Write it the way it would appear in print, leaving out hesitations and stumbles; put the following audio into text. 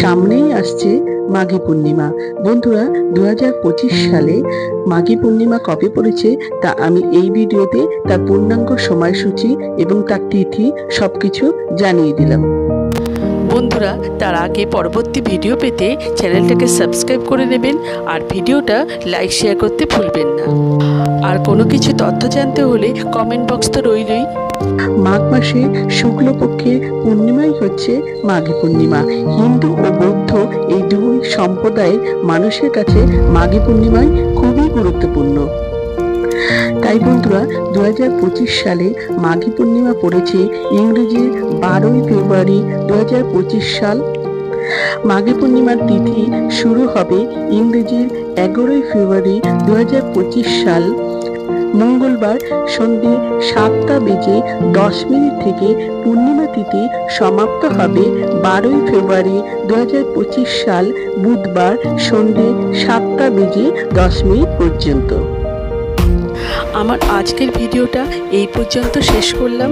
সামনেই আসছে মাঘী পূর্ণিমা। বন্ধুরা, 2025 সালে মাঘী পূর্ণিমা কবে পড়েছে তা আমি এই ভিডিওতে তার পূর্ণাঙ্গ সময়সূচি এবং তার তিথি সবকিছু জানিয়ে দিলাম। বন্ধুরা, তার আগে পরবর্তী ভিডিও পেতে চ্যানেলটাকে সাবস্ক্রাইব করে নেবেন আর ভিডিওটা লাইক শেয়ার করতে ভুলবেন না। আর কোনো কিছু তথ্য জানতে হলে কমেন্ট বক্স তো রইলই। মাঘ মাসে শুক্লপক্ষের পূর্ণিমাই হচ্ছে মাঘী পূর্ণিমা। হিন্দু ও বৌদ্ধ এই দুই সম্প্রদায়ের মানুষের কাছে মাঘী পূর্ণিমাই খুবই গুরুত্বপূর্ণ। তাই বন্ধুরা, 2025 সালে মাঘী পূর্ণিমা পড়েছে ইংরেজির 12ই ফেব্রুয়ারি 2025 সাল। মাঘী পূর্ণিমার তিথি শুরু হবে ইংরেজির 11ই ফেব্রুয়ারি 2025 সাল মঙ্গলবার সন্ধ্যে 7:10 থেকে। পূর্ণিমা তিথি সমাপ্ত হবে 12ই ফেব্রুয়ারি 2025 সাল বুধবার সন্ধ্যে 7:10 পর্যন্ত। আমার আজকের ভিডিওটা এই পর্যন্ত শেষ করলাম।